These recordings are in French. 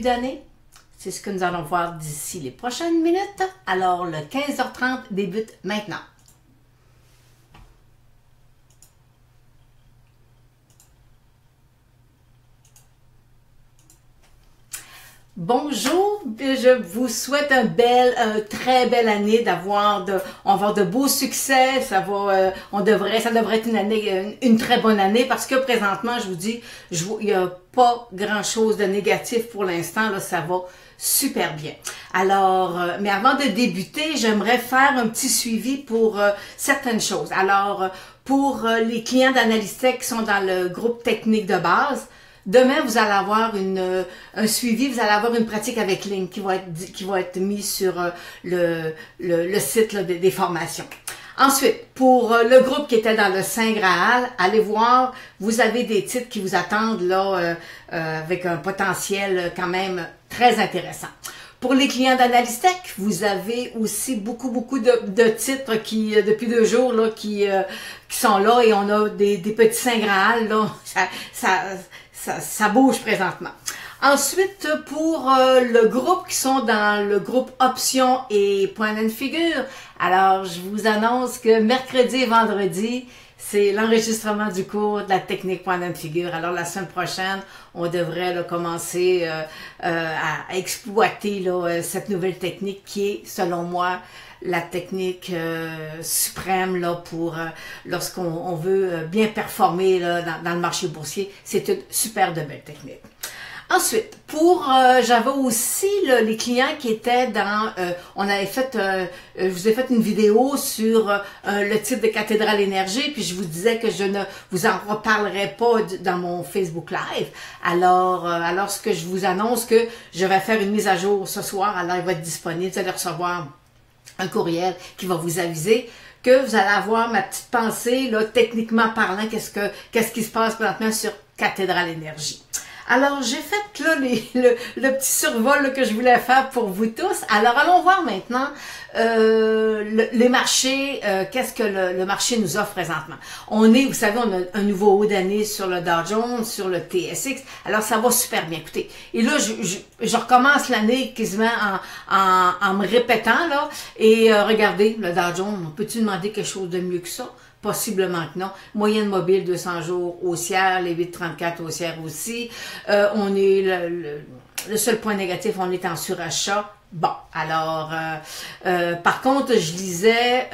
d'année? C'est ce que nous allons voir d'ici les prochaines minutes. Alors, le 15h30 débute maintenant. Bonjour, je vous souhaite une très belle année, on va avoir de beaux succès, ça devrait être une très bonne année parce que présentement, je vous dis, il n'y a pas grand chose de négatif pour l'instant, là, ça va super bien. Alors, mais avant de débuter, j'aimerais faire un petit suivi pour certaines choses. Alors, pour les clients d'Analystech qui sont dans le groupe technique de base, demain, vous allez avoir un suivi, vous allez avoir une pratique avec Link qui va être mis sur le site là, des formations. Ensuite, pour le groupe qui était dans le Saint Graal, allez voir, vous avez des titres qui vous attendent là avec un potentiel quand même très intéressant. Pour les clients d'Analystech, vous avez aussi beaucoup de titres qui, depuis 2 jours, là, qui sont là et on a des petits Saint Graal, là, ça bouge présentement. Ensuite, pour le groupe qui sont dans le groupe Options et Point and Figure, alors je vous annonce que mercredi et vendredi, c'est l'enregistrement du cours de la technique Point and Figure. Alors la semaine prochaine, on devrait là, commencer à exploiter là, cette nouvelle technique qui est, selon moi, la technique suprême là, pour lorsqu'on veut bien performer là, dans le marché boursier. C'est une super de belle technique. Ensuite, j'avais aussi là, les clients qui étaient dans, je vous ai fait une vidéo sur le type de cathédrale énergie, puis je vous disais que je ne vous en reparlerai pas dans mon Facebook Live. Alors ce que je vous annonce que je vais faire une mise à jour ce soir, alors il va être disponible, vous allez recevoir un courriel qui va vous aviser que vous allez avoir ma petite pensée, là, techniquement parlant, qu'est-ce qui se passe présentement sur cathédrale énergie. Alors, j'ai fait là le petit survol là, que je voulais faire pour vous tous. Alors, allons voir maintenant les marchés, qu'est-ce que le marché nous offre présentement. Vous savez, on a un nouveau haut d'année sur le Dow Jones, sur le TSX. Alors, ça va super bien. Écoutez, et là, je recommence l'année quasiment en me répétant, là. Et regardez, le Dow Jones, on peut-tu demander quelque chose de mieux que ça? Possiblement que non. Moyenne mobile 200 jours haussière, les 8,34 haussières aussi. On est le seul point négatif, on est en surachat. Bon, alors, par contre, je lisais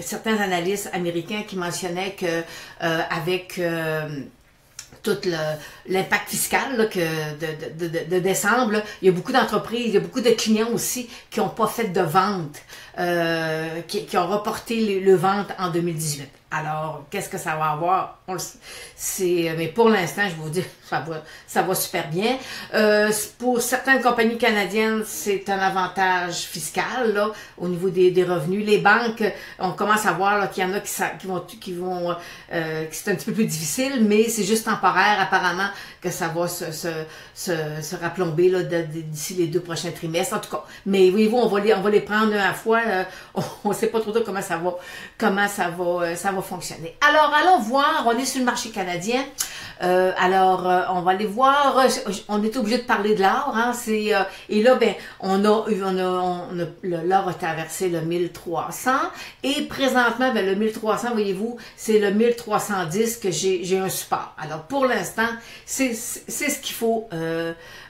certains analystes américains qui mentionnaient que avec tout l'impact fiscal là, de décembre, là, il y a beaucoup d'entreprises, il y a beaucoup de clients aussi qui n'ont pas fait de vente, qui ont reporté le vente en 2018. Alors, qu'est-ce que ça va avoir? Mais pour l'instant, je vais vous dire, ça va super bien. Pour certaines compagnies canadiennes, c'est un avantage fiscal là, au niveau des revenus. Les banques, on commence à voir qu'il y en a qui vont que c'est un petit peu plus difficile, mais c'est juste temporaire. Apparemment que ça va se raplomber là, d'ici les 2 prochains trimestres. En tout cas, mais voyez-vous, on va les prendre un à la fois. On ne sait pas trop comment ça va fonctionner. Alors, allons voir. On est sur le marché canadien. On va aller voir. On est obligé de parler de l'or. Hein, et là, ben, l'or a traversé le 1300. Et présentement, ben, le 1300, voyez-vous, c'est le 1310 que j'ai un support. Alors, pour l'instant, c'est ce qu'il faut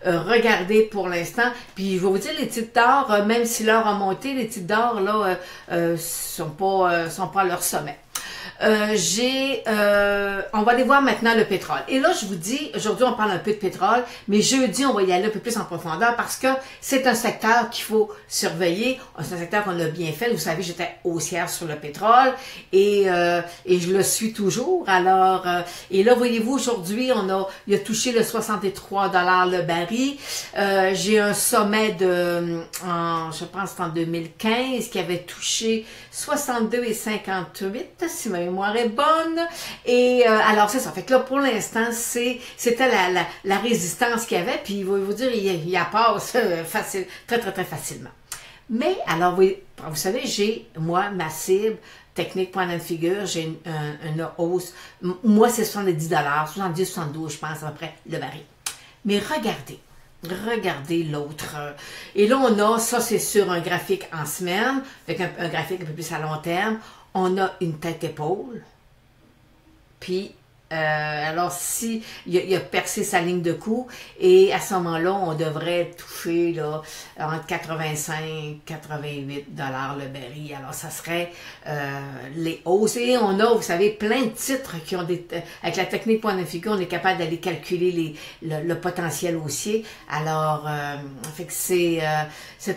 regarder pour l'instant. Puis, je vais vous dire, les titres d'or, même si l'or a monté, les titres d'or, là, sont pas à leur sommet. On va aller voir maintenant le pétrole. Et là, je vous dis, aujourd'hui, on parle un peu de pétrole, mais jeudi, on va y aller un peu plus en profondeur parce que c'est un secteur qu'il faut surveiller. C'est un secteur qu'on a bien fait. Vous savez, j'étais haussière sur le pétrole et je le suis toujours. Alors, et là, voyez-vous, aujourd'hui, il a touché le 63 $ le baril. J'ai un sommet je pense, en 2015 qui avait touché 62,58, si ma mémoire est bonne. Et alors, c'est ça. Fait que là, pour l'instant, c'était la résistance qu'il y avait. Puis, il va vous dire, il passe facile, très, très, très facilement. Mais, alors, vous savez, j'ai, moi, ma cible, technique point and figure, j'ai une hausse. Moi, c'est 70 $, 70, 72, je pense, à peu près, le baril. Mais regardez, Regardez l'autre. Et là, on a, ça c'est sur un graphique en semaine, avec un graphique un peu plus à long terme. On a une tête-épaule. Puis, alors si il a percé sa ligne de cou, et à ce moment-là, on devrait toucher là, entre 85 88 $ le baril. Alors, ça serait les hausses. Et on a, vous savez, plein de titres qui ont des... Avec la technique point de figure, on est capable d'aller calculer le potentiel haussier. Alors, fait que c'est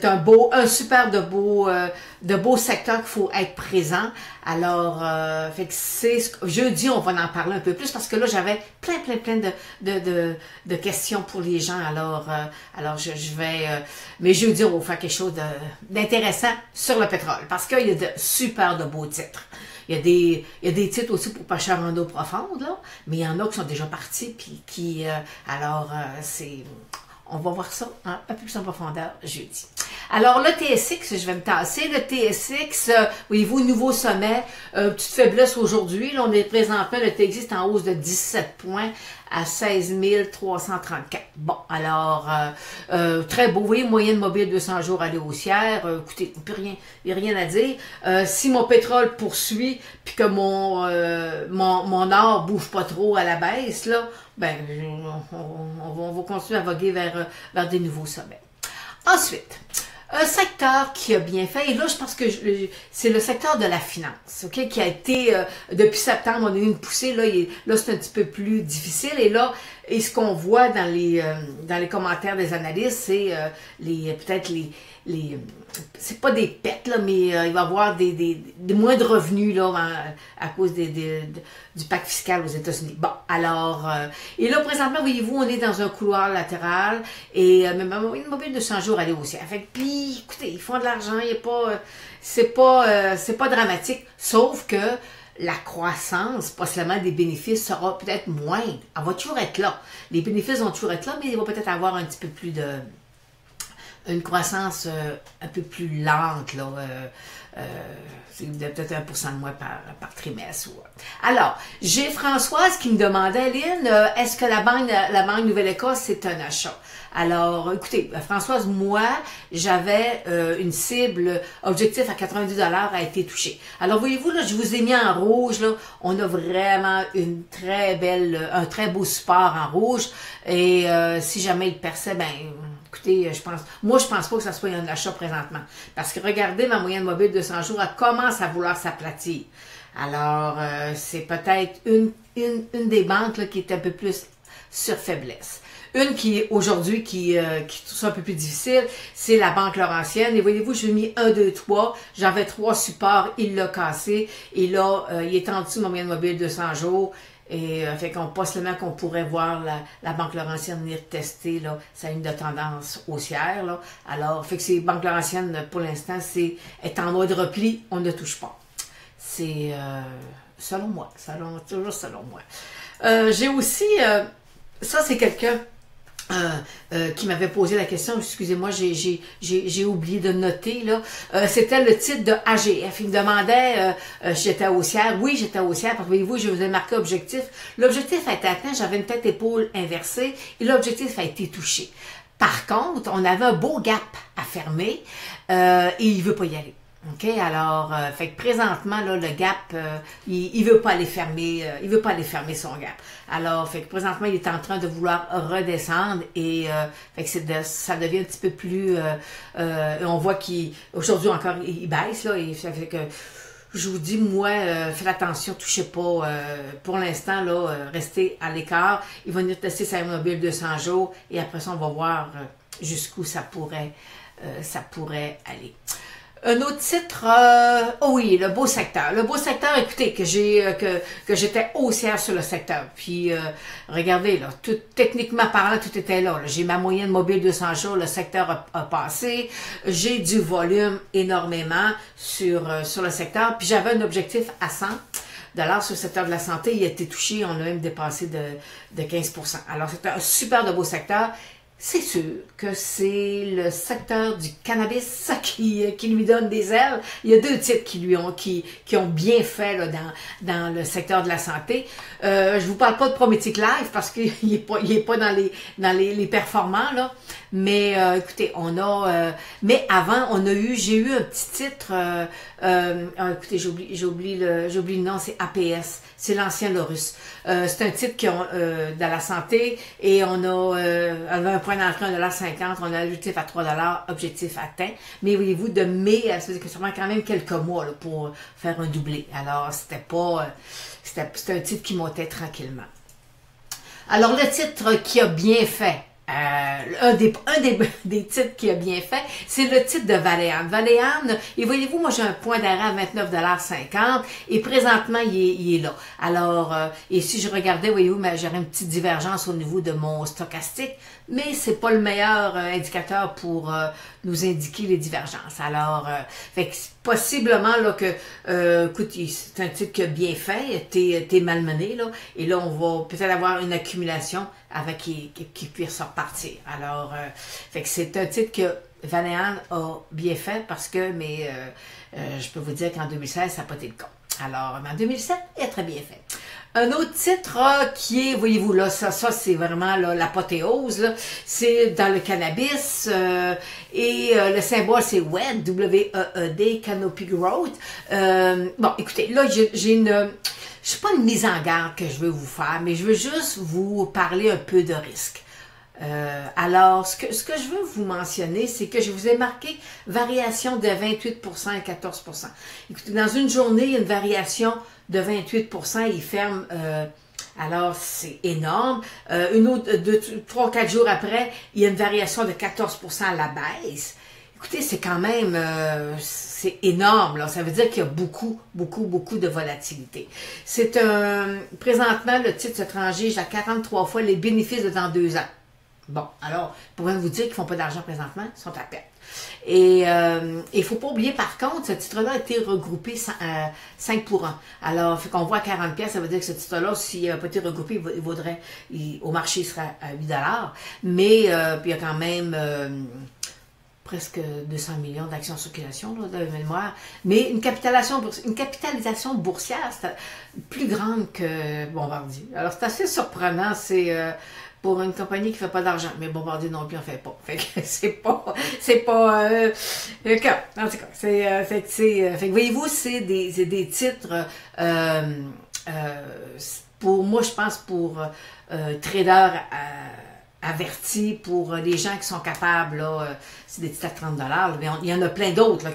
un super de beau secteur qu'il faut être présent. Alors, fait que c'est jeudi, on va en parler un peu plus parce que là, j'avais plein de questions pour les gens. Alors je vais... mais jeudi, on va faire quelque chose d'intéressant sur le pétrole parce qu'il y a de super de beaux titres. Il y a des titres aussi pour pas cher en eau profonde, là, mais il y en a qui sont déjà partis, puis qui... c'est... On va voir ça un peu plus en profondeur jeudi. Alors, le TSX, je vais me tasser. Le TSX, voyez-vous, nouveau sommet, petite faiblesse aujourd'hui. Là, on est présentement, le TSX est en hausse de 17 points à 16 334. Bon, alors, très beau. Vous voyez, moyenne mobile 200 jours aller haussière. Écoutez, il n'y a rien à dire. Si mon pétrole poursuit, puis que mon or bouge pas trop à la baisse, là, ben, on va continuer à voguer vers des nouveaux sommets. Ensuite, un secteur qui a bien fait, et là, je pense que c'est le secteur de la finance, ok, qui a été, depuis septembre, on a eu une poussée, là c'est un petit peu plus difficile, et là, et ce qu'on voit dans les commentaires des analystes, c'est peut-être c'est pas des pertes, là, mais il va y avoir des moins de revenus là, à cause du pacte fiscal aux États-Unis. Bon, alors, et là, présentement, voyez-vous, on est dans un couloir latéral, et même une mobile de 100 jours aller haussière. Fait que, puis, écoutez, ils font de l'argent, il y a pas, c'est pas dramatique, sauf que la croissance, pas seulement des bénéfices, sera peut-être moindre. Elle va toujours être là. Les bénéfices vont toujours être là, mais il va peut-être avoir un petit peu plus une croissance un peu plus lente, là. C'est peut-être 1% de moins par trimestre. Alors, j'ai Françoise qui me demandait, Lynn, est-ce que la Banque Nouvelle-Écosse, c'est un achat? Alors, écoutez, Françoise, moi, j'avais une cible objectif à 90 $ a été touchée. Alors, voyez-vous, là, je vous ai mis en rouge, là, on a vraiment un très beau support en rouge, et si jamais il perçait, ben, écoutez, je pense pas que ça soit un achat présentement. Parce que regardez, ma moyenne mobile de 100 jours, elle commence à vouloir s'aplatir. Alors, c'est peut-être une des banques là, qui est un peu plus sur faiblesse. Une qui, aujourd'hui, qui trouve ça un peu plus difficile, c'est la Banque Laurentienne. Et voyez-vous, j'ai mis 1, 2, 3. J'avais 3 supports, il l'a cassé. Et là, il est en dessous de ma moyenne mobile de 100 jours. Et fait qu'on pas seulement qu'on pourrait voir la Banque Laurentienne venir tester là, sa ligne de tendance haussière. Là. Alors, fait que ces Banques Laurentiennes, pour l'instant, est en mode repli, on ne touche pas. C'est selon moi, toujours selon moi. J'ai aussi, ça c'est quelqu'un qui m'avait posé la question, excusez-moi, j'ai oublié de noter, là. C'était le titre de AGF. Il me demandait j'étais haussière. Oui, j'étais haussière, parce que voyez-vous, je vous ai marqué objectif. L'objectif a été atteint, j'avais une tête-épaule inversée, et l'objectif a été touché. Par contre, on avait un beau gap à fermer, et il veut pas y aller. OK, alors, fait que présentement, là, le gap, il veut pas aller fermer, son gap. Alors, fait que présentement, il est en train de vouloir redescendre et, fait que ça devient un petit peu plus, on voit qu'aujourd'hui encore, il baisse, là, et ça fait que, je vous dis, moi, faites attention, touchez pas, pour l'instant, là, restez à l'écart. Il va venir tester sa mobile 200 jours et après ça, on va voir jusqu'où ça pourrait aller. Un autre titre, oh oui, le beau secteur. Le beau secteur, écoutez, que j'étais haussière sur le secteur. Puis, regardez, là, techniquement parlant, tout était là. J'ai ma moyenne mobile 200 jours, le secteur a passé. J'ai du volume énormément sur le secteur. Puis, j'avais un objectif à 100 $ sur le secteur de la santé. Il a été touché, on a même dépassé de 15%. Alors, c'est un super de beau secteur. c'est sûr que c'est le secteur du cannabis qui lui donne des ailes. Il y a deux titres qui ont bien fait là, dans le secteur de la santé. Je vous parle pas de Prométhique Live parce qu'il est pas dans les performants là. Mais écoutez, mais avant j'ai eu un petit titre. Écoutez, j'oublie le nom, c'est APS. C'est l'ancien Lorus. C'est un titre dans la santé et on avait un point d'entrée à 1,50 $, on a l'objectif à 3 $, objectif atteint. Mais voyez-vous, de mai, ça veut dire que ça prend quand même quelques mois là, pour faire un doublé. Alors, c'était un titre qui montait tranquillement. Alors, le titre qui a bien fait, un des titres qui a bien fait, c'est le titre de Valéane. Valéane, et voyez-vous, moi j'ai un point d'arrêt à 29,50 $ et présentement il est là. Alors, et si je regardais, voyez-vous, j'aurais une petite divergence au niveau de mon stochastique, mais c'est pas le meilleur indicateur pour nous indiquer les divergences. Alors, fait que possiblement là que, écoute, c'est un titre qui a bien fait, t'es malmené là, et là on va peut-être avoir une accumulation avec qui puisse repartir. Alors, fait que c'est un titre que Valéane a bien fait parce que, je peux vous dire qu'en 2016 ça n'a pas été le cas. Alors, en 2007, il a très bien fait. Un autre titre qui est, voyez-vous là, ça c'est vraiment l'apothéose, c'est dans le cannabis et le symbole c'est WED, W-E-E-D, Canopy Growth. Bon, écoutez, là c'est pas une mise en garde que je veux vous faire, mais je veux juste vous parler un peu de risque. Alors, ce que je veux vous mentionner, c'est que je vous ai marqué variation de 28% et 14%. Écoutez, dans une journée, il y a une variation de 28%, il ferme, alors c'est énorme. Une autre, 3-4 jours après, il y a une variation de 14% à la baisse. Écoutez, c'est quand même, c'est énorme, là. Ça veut dire qu'il y a beaucoup de volatilité. Présentement, le titre se transige à 43 fois les bénéfices de dans 2 ans. Bon, alors, pour vous dire qu'ils ne font pas d'argent présentement, ils sont à perte. Et il ne faut pas oublier, par contre, ce titre-là a été regroupé 5 pour 1. Alors, fait qu'on voit à 40 pièces, ça veut dire que ce titre-là, s'il n'a pas été regroupé, au marché, il serait à 8 $. Mais, puis il y a quand même presque 200 millions d'actions en circulation, là, de mémoire. Mais une capitalisation boursière, c'est plus grande que Bombardier. Alors, c'est assez surprenant, c'est pour une compagnie qui fait pas d'argent, mais Bombardier non plus en fait pas. Fait que c'est pas en tout cas, fait que voyez-vous, c'est des titres pour moi, je pense pour traders avertis, pour les gens qui sont capables, là, c'est des titres à 30 $, mais il y en a plein d'autres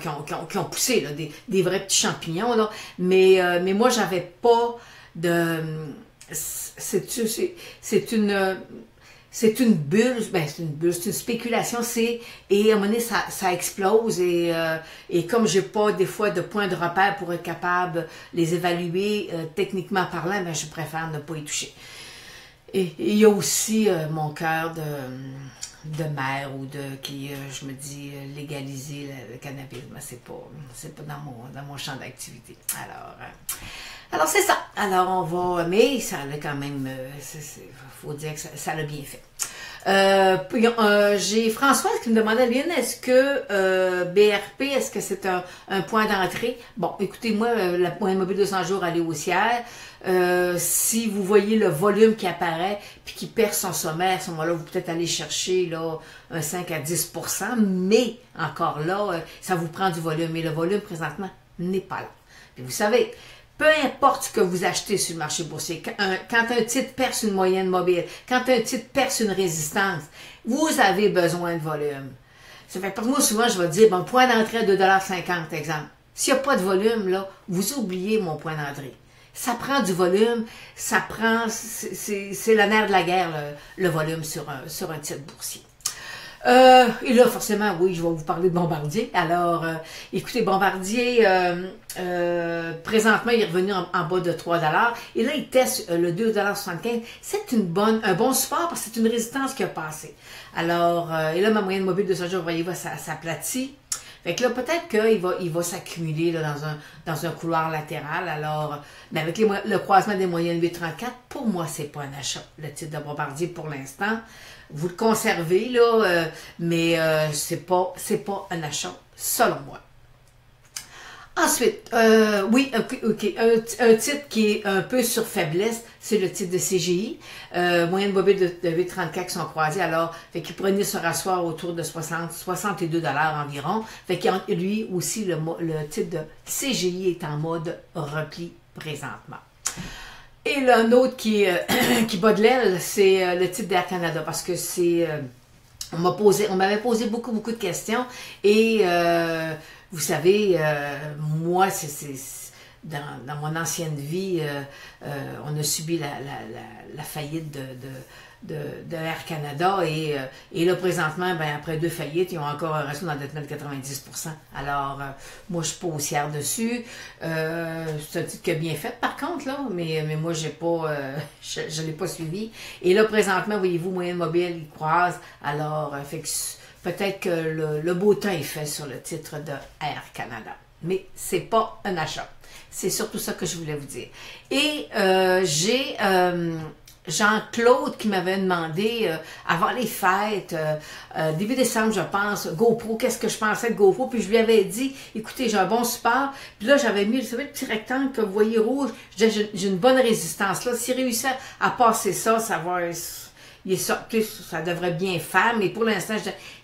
qui ont poussé, là, des vrais petits champignons, là, mais moi j'avais pas de c'est une bulle, c'est une spéculation, et à un moment donné, ça explose, et comme j'ai pas des fois de points de repère pour être capable de les évaluer techniquement parlant, je préfère ne pas y toucher. Et il y a aussi mon cœur de mère je me dis légaliser le cannabis, mais c'est pas dans mon champ d'activité. Alors c'est ça. Alors mais ça a quand même, faut dire que ça l'a bien fait. J'ai Françoise qui me demandait, Lynn, est-ce que BRP, est-ce que c'est un point d'entrée? Bon, écoutez, moi, la moyenne mobile 200 jours, elle est haussière. Si vous voyez le volume qui apparaît puis qui perd son sommet, à ce moment-là, vous peut-être aller chercher là, un 5 à 10%, mais encore là, ça vous prend du volume. Et le volume, présentement, n'est pas là. Puis vous savez, peu importe ce que vous achetez sur le marché boursier, quand un titre perce une moyenne mobile, quand un titre perce une résistance, vous avez besoin de volume. Ça fait que moi, souvent, je vais dire, bon, point d'entrée à 2,50 $, exemple. S'il n'y a pas de volume, là, vous oubliez mon point d'entrée. Ça prend du volume, c'est le nerf de la guerre, le volume sur un titre boursier. Et là, forcément, oui, je vais vous parler de Bombardier. Alors, écoutez, Bombardier, présentement, il est revenu en bas de 3 $. Et là, il teste le 2,75 $. C'est un bon support parce que c'est une résistance qui a passé. Alors, et là, ma moyenne mobile de ce jour, voyez-vous, ça aplatit. Fait que là, peut-être qu'il va s'accumuler là, dans un couloir latéral. Alors, mais avec le croisement des moyennes 8,34, pour moi, c'est pas un achat, le titre de Bombardier pour l'instant. Vous le conservez, là, mais c'est pas un achat, selon moi. Ensuite, oui, ok, un titre qui est un peu sur faiblesse, c'est le titre de CGI. Moyenne mobile de 8,34 qui sont croisés, alors, fait qu'il pourrait venir se rasseoir autour de 62 $ environ. Fait que lui aussi, le titre de CGI est en mode repli présentement. Et l'un autre qui bat de l'aile, c'est le titre d'Air Canada, parce que c'est... on m'avait posé beaucoup de questions, et... vous savez, moi, dans mon ancienne vie, on a subi la faillite de Air Canada et là, présentement, ben, après 2 faillites, ils ont encore un ratio d'endettement de 90%. Alors, moi, je suis pas haussière dessus. C'est un titre qui a bien fait, par contre, là, mais moi, j'ai pas, je l'ai pas suivi. Et là, présentement, voyez-vous, moyenne mobile, il croise. Alors, fait que peut-être que le beau temps est fait sur le titre de Air Canada. Mais c'est pas un achat. C'est surtout ça que je voulais vous dire. Et j'ai Jean-Claude qui m'avait demandé, avant les fêtes, début décembre, je pense, GoPro, qu'est-ce que je pensais de GoPro? Puis je lui avais dit, écoutez, j'ai un bon support. Puis là, j'avais mis, vous savez, le petit rectangle que vous voyez rouge. J'ai une bonne résistance là. S'il réussit à passer ça, ça va... Il est sorti, ça devrait bien faire, mais pour l'instant,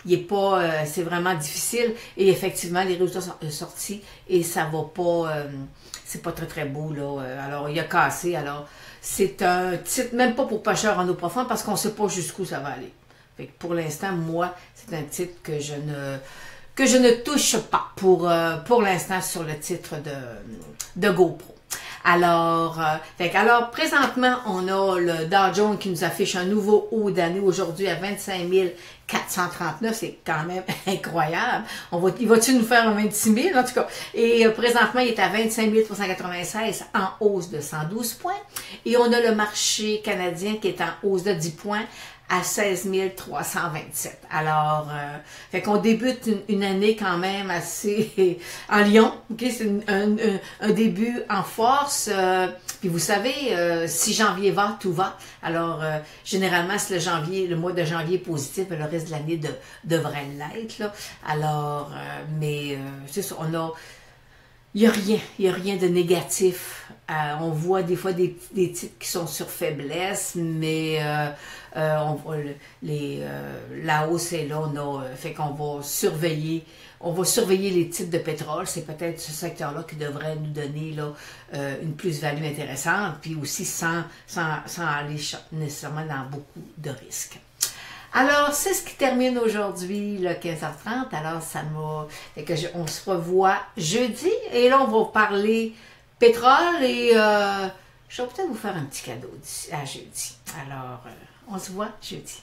il est pas, c'est vraiment difficile. Et effectivement, les résultats sont sortis et ça va pas, c'est pas très beau là. Alors, il a cassé. Alors, c'est un titre, même pas pour pêcheurs en eau profonde, parce qu'on sait pas jusqu'où ça va aller. Fait que pour l'instant, moi, c'est un titre que je ne touche pas pour l'instant sur le titre de GoPro. Alors, présentement, on a le Dow Jones qui nous affiche un nouveau haut d'année aujourd'hui à 25 439. C'est quand même incroyable. Il va-tu nous faire un 26 000 en tout cas? Et présentement, il est à 25 396 en hausse de 112 points. Et on a le marché canadien qui est en hausse de 10 points à 16 327. Alors, fait qu'on débute une année quand même assez en lion. Okay? C'est un début en force. Puis vous savez, si janvier va, tout va. Alors, généralement, si le mois de janvier est positif, le reste de l'année devrait l'être. Là. Alors, mais c'est ça, il n'y a rien de négatif. On voit des fois des titres qui sont sur faiblesse, mais on voit la hausse est là. Fait qu'on va surveiller. On va surveiller les titres de pétrole. C'est peut-être ce secteur-là qui devrait nous donner là, une plus-value intéressante, puis aussi sans aller nécessairement dans beaucoup de risques. Alors, c'est ce qui termine aujourd'hui, le 15h30. Alors, on se revoit jeudi. Et là, on va parler pétrole et je vais peut-être vous faire un petit cadeau à jeudi. Alors, on se voit jeudi.